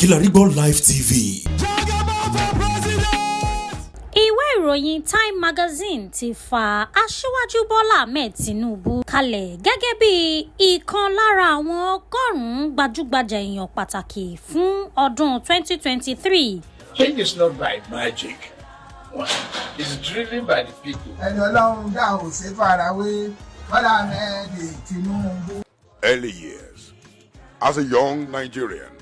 Kilarigbo Live TV. Ìwé ìròyìn Time Magazine ti fa Aṣíwájú Bọ́lá Ahmed Tinubu kalẹ̀ gẹ́gẹ́ bí ìkan lára àwọn ọgọ́rùn-ún gbajúgbajà èèyàn pàtàkì fún ọdún 2023. Change is not by magic. It's driven by the people. Early years. As a young Nigerian,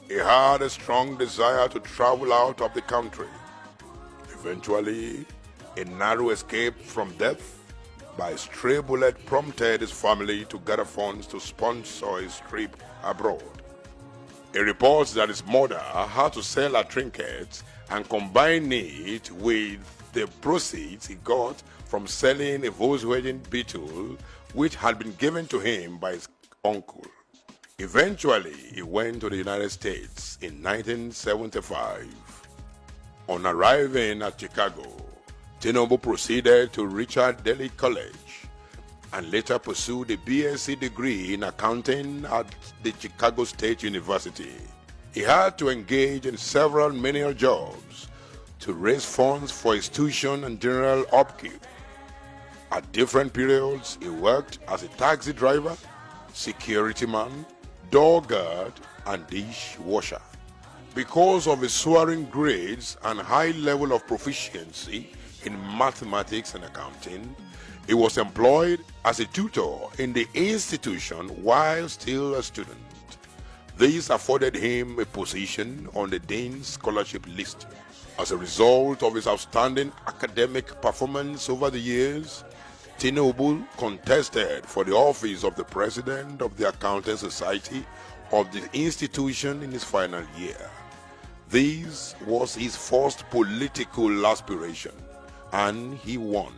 he had a strong desire to travel out of the country. Eventually, a narrow escape from death by a stray bullet prompted his family to gather funds to sponsor his trip abroad. He reports that his mother had to sell her trinkets and combine it with the proceeds he got from selling a Volkswagen Beetle which had been given to him by his uncle. Eventually, he went to the United States in 1975. On arriving at Chicago, Tinubu proceeded to Richard Daly College and later pursued a BSc degree in accounting at the Chicago State University. He had to engage in several menial jobs to raise funds for his tuition and general upkeep. At different periods, he worked as a taxi driver, security man, door guard, and dishwasher. Because of his soaring grades and high level of proficiency in mathematics and accounting, he was employed as a tutor in the institution while still a student. This afforded him a position on the Dean's Scholarship list. As a result of his outstanding academic performance over the years, Tinubu contested for the office of the President of the Accounting Society of the institution in his final year. This was his first political aspiration, and he won.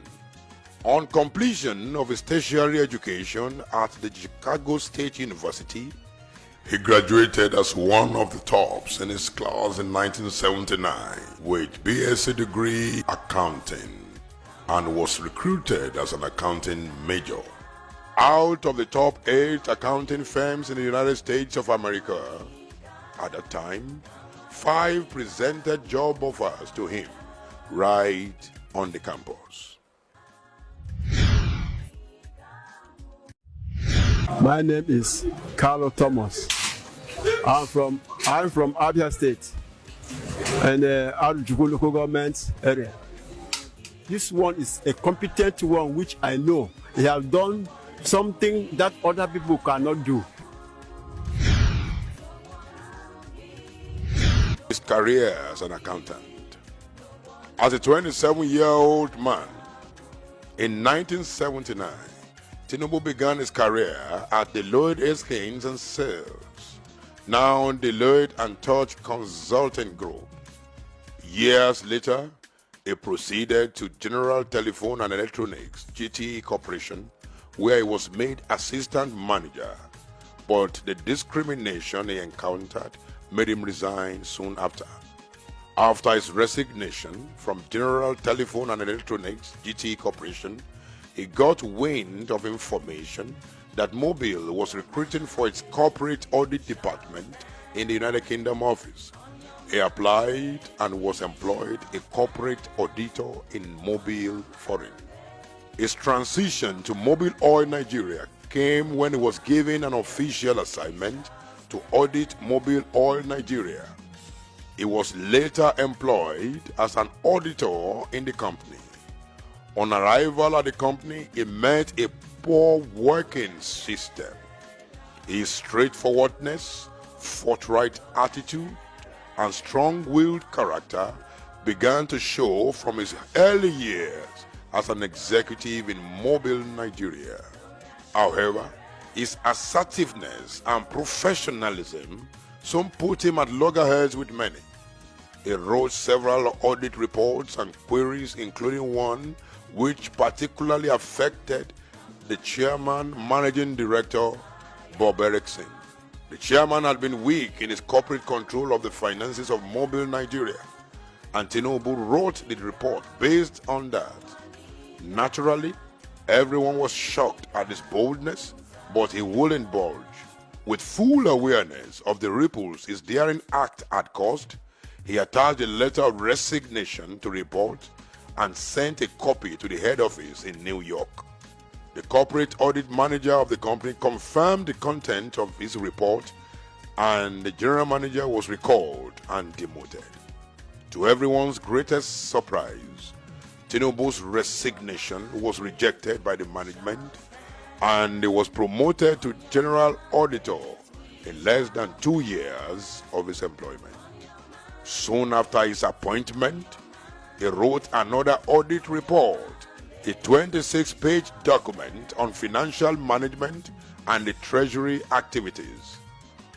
On completion of his tertiary education at the Chicago State University, he graduated as one of the tops in his class in 1979 with BSc degree accounting and was recruited as an accounting major. Out of the top 8 accounting firms in the United States of America, at that time, 5 presented job offers to him right on the campus. My name is Carlo Thomas. I'm from Abia State and Arujugu local government area. This one is a competent one which I know he has done something that other people cannot do. His career as an accountant. As a 27-year-old man, in 1979, Tinubu began his career at Deloitte Haskins and Sales, now Deloitte and Touch Consulting Group. Years later, he proceeded to General Telephone and Electronics (GTE) Corporation, where he was made assistant manager, but the discrimination he encountered made him resign soon after. After his resignation from General Telephone and Electronics (GTE) Corporation, he got wind of information that Mobile was recruiting for its corporate audit department in the United Kingdom office. He applied and was employed a corporate auditor in Mobile Foreign. His transition to Mobile Oil Nigeria came when he was given an official assignment to audit Mobile Oil Nigeria. He was later employed as an auditor in the company. On arrival at the company, he met a poor working system. His straightforwardness, forthright attitude, and strong-willed character began to show from his early years as an executive in Mobile Nigeria. However, his assertiveness and professionalism soon put him at loggerheads with many. He wrote several audit reports and queries, including one which particularly affected the chairman, managing director, Bob Erickson. The chairman had been weak in his corporate control of the finances of Mobile Nigeria, and Tinubu wrote the report based on that. Naturally, everyone was shocked at his boldness, but he wouldn't budge. With full awareness of the ripples his daring act had caused, he attached a letter of resignation to report and sent a copy to the head office in New York. The corporate audit manager of the company confirmed the content of his report, and the general manager was recalled and demoted. To everyone's greatest surprise, Tinubu's resignation was rejected by the management, and he was promoted to general auditor in less than 2 years of his employment. Soon after his appointment, he wrote another audit report, a 26-page document on financial management and the treasury activities.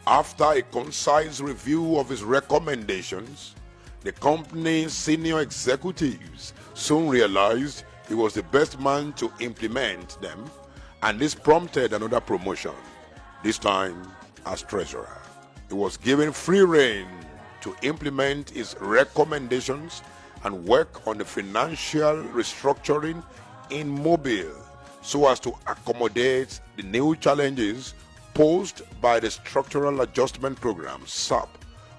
After a concise review of his recommendations, the company's senior executives soon realized he was the best man to implement them, and this prompted another promotion, this time as treasurer. He was given free rein to implement his recommendations and work on the financial restructuring in Mobile so as to accommodate the new challenges posed by the Structural Adjustment Program, SAP,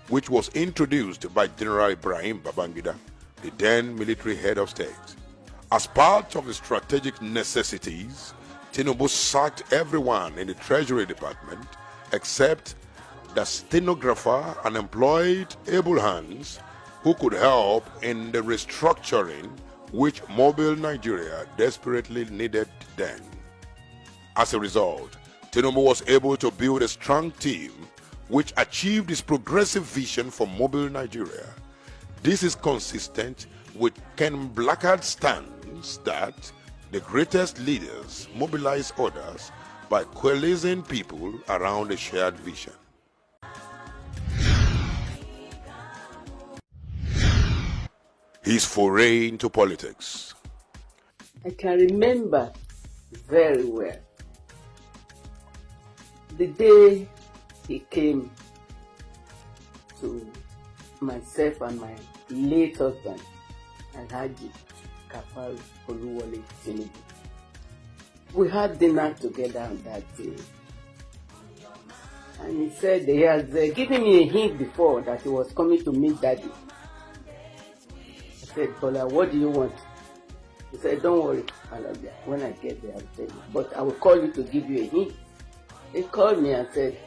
which was introduced by General Ibrahim Babangida, the then military head of state. As part of the strategic necessities, Tinubu sacked everyone in the Treasury Department except the stenographer and employed able hands who could help in the restructuring which Mobile Nigeria desperately needed then. As a result, Tinubu was able to build a strong team which achieved his progressive vision for Mobile Nigeria. This is consistent with Ken Blackard's stance that the greatest leaders mobilize others by coalescing people around a shared vision. His foray into politics. I can remember very well the day he came to myself and my late husband, Alhaji Kafaru Oluwole Tinubu. We had dinner together on that day. And he said he has given me a hint before that he was coming to meet Daddy. I said, Bola, what do you want? He said, don't worry, Alaja. When I get there, I'll tell you. But I will call you to give you a hint. He called me and said,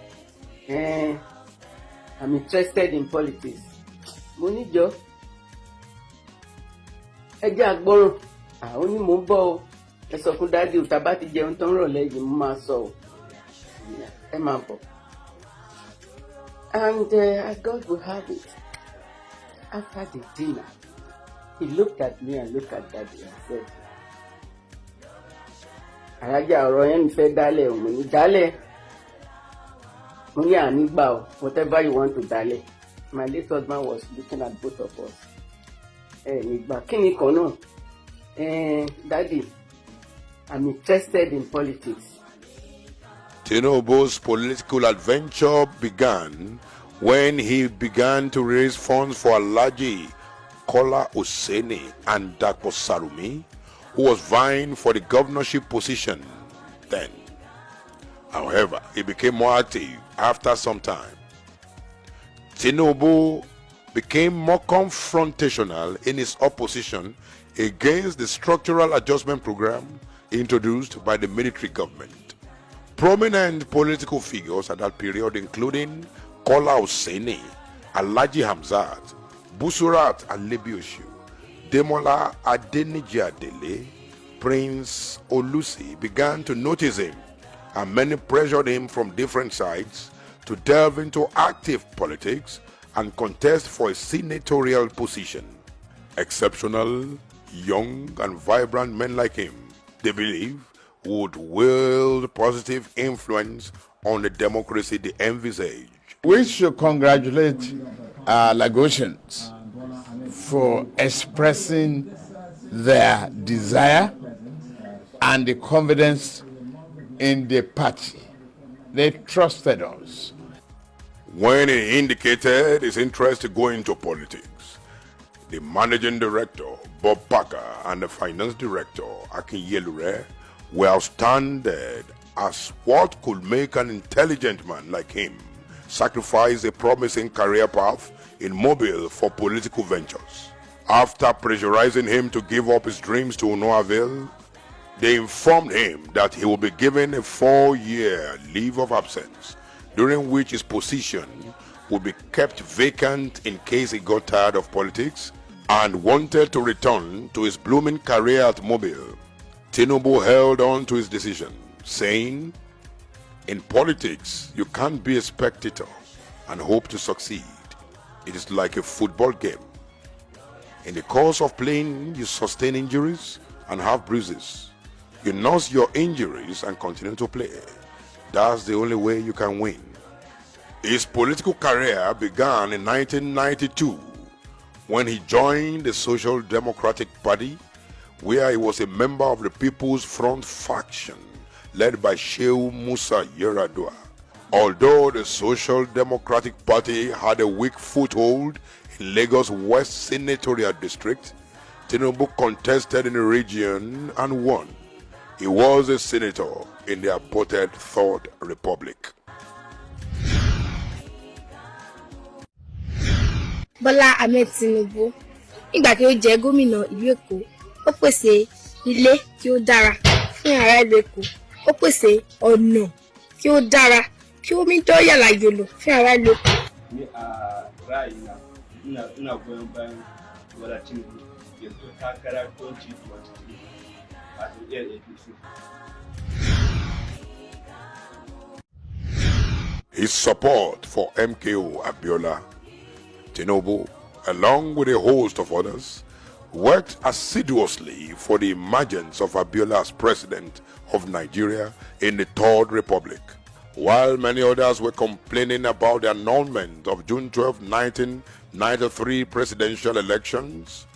I'm interested in politics. Monijo, ẹjẹ́ àgbọ̀rọ̀, àwọn ni mò ń bọ̀ o. Ẹ sọ fún Daddy o, tá bá ti jẹun tán rọ̀lẹ́ yìí mo máa sọ o. Ẹ máa bọ̀. And as God will have it, after the dinner, he looked at me and looked at Daddy and said, Àrájà ọ̀rọ̀ yẹn mi fẹ́ dálẹ̀ o, mo ní dálẹ̀. Mo ní ànígbà o, whatever you want to dálẹ̀. My late husband was looking at both of us. Nígbà kíni kan náà, Daddy, I'm interested in politics. Tinubu's political adventure began when he began to raise funds for Alhaji Kola Oseni and Dapo Sarumi, who was vying for the governorship position then. However, he became more active after some time. Tinubu became more confrontational in his opposition against the structural adjustment program introduced by the military government. Prominent political figures at that period, including Kola Oseni, Alhaji Hamzat, Busurat Alebioshu, Demola Adeniji Adele, Prince Olusi, began to notice him, and many pressured him from different sides to delve into active politics and contest for a senatorial position. Exceptional, young, and vibrant men like him, they believe, would wield positive influence on the democracy they envisage. We should congratulate Lagosians for expressing their desire and the confidence in the party. They trusted us. When he indicated his interest to go into politics, the managing director, Bob Parker, and the finance director, Akin Yelure, were outstanding as what could make an intelligent man like him sacrifice a promising career path in Mobile for political ventures. After pressurizing him to give up his dreams to no avail, they informed him that he will be given a 4-year leave of absence, during which his position would be kept vacant in case he got tired of politics and wanted to return to his blooming career at Mobile. Tinubu held on to his decision, saying, "In politics, you can't be a spectator and hope to succeed. It is like a football game. In the course of playing, you sustain injuries and have bruises. You nurse your injuries and continue to play. That's the only way you can win." His political career began in 1992 when he joined the Social Democratic Party, where he was a member of the People's Front faction led by Shehu Musa Yar'Adua. Although the Social Democratic Party had a weak foothold in Lagos West Senatorial District, Tinubu contested in the region and won. He was a senator in the aborted Third Republic. Bọ́lá Ahmed Tinubu nígbà tí ó jẹ́ gómìnà ìlú Èkó, ó pèsè ilé tí ó dára fún ará ìlú Èkó, ó pèsè ọ̀nà tí ó dára kí omi tó yàrá yòlò fún ará ìlú Èkó. Ni a ra'ayina ina goyon bayan Bọ́lá Tinubu ya zo takara 2023 a jam'iyyar APC. His support for MKO Abiola, Tinubu, along with a host of others, worked assiduously for the emergence of Abiola as president of Nigeria in the Third Republic. While many others were complaining about the annulment of June 12, 1993 presidential elections,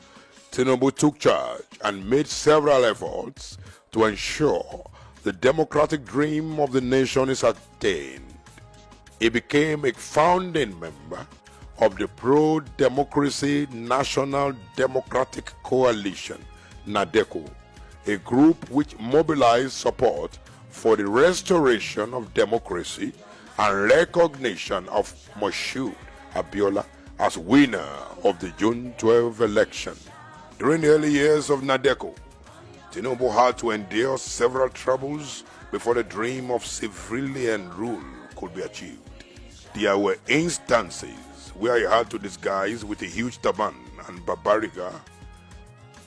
Tinubu took charge and made several efforts to ensure the democratic dream of the nation is attained. He became a founding member of the Pro-Democracy National Democratic Coalition, NADECO, a group which mobilized support for the restoration of democracy and recognition of Moshood Abiola as winner of the June 12 election. During the early years of NADECO, Tinubu had to endure several troubles before the dream of civilian rule could be achieved. There were instances where he had to disguise with a huge turban and babariga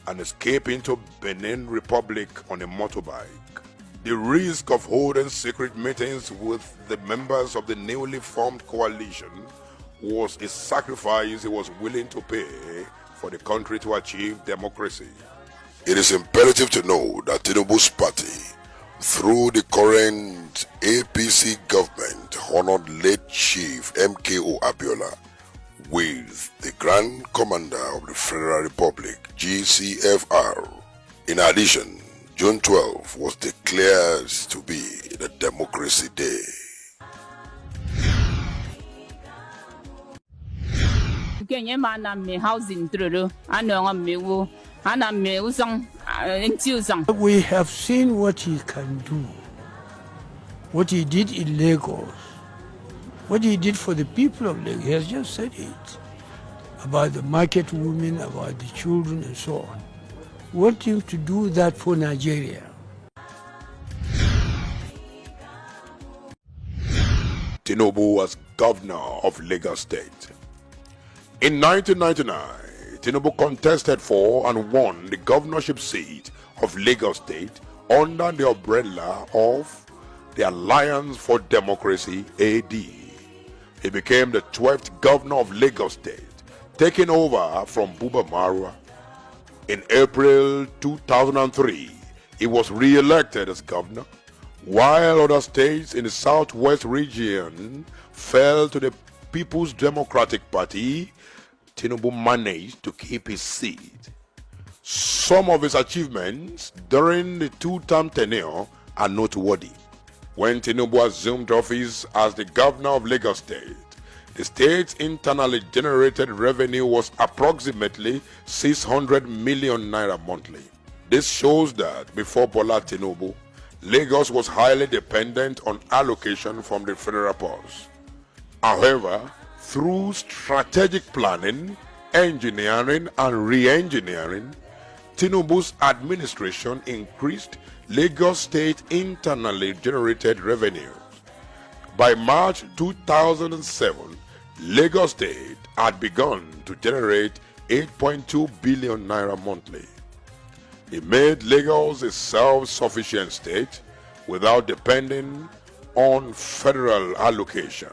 and escape into Benin Republic on a motorbike. The risk of holding secret meetings with the members of the newly formed coalition was a sacrifice he was willing to pay for the country to achieve democracy. It is imperative to know that Tinubu's party, through the current APC government, honored late Chief MKO Abiola with the Grand Commander of the Federal Republic, GCFR. In addition, June 12 was declared to be the Democracy Day. We have seen what he can do, what he did in Lagos, what he did for the people of Lagos. He has just said it, about the market women, about the children and so on. We want him to do that for Nigeria. Tinubu was governor of Lagos State. In 1999, Tinubu contested for and won the governorship seat of Lagos State under the umbrella of the Alliance for Democracy, AD. He became the 12th governor of Lagos State, taking over from Buba Marwa. In April 2003, he was re-elected as governor, while other states in the southwest region fell to the People's Democratic Party. Tinubu managed to keep his seat. Some of his achievements during the two-term tenure are noteworthy. When Tinubu assumed office as the governor of Lagos State, the state's internally generated revenue was approximately 600 million naira monthly. This shows that before Bola Tinubu, Lagos was highly dependent on allocation from the federal purse. However, through strategic planning, engineering, and re-engineering, Tinubu's administration increased Lagos State internally generated revenues. By March 2007, Lagos State had begun to generate 8.2 billion naira monthly. It made Lagos a self-sufficient state without depending on federal allocation.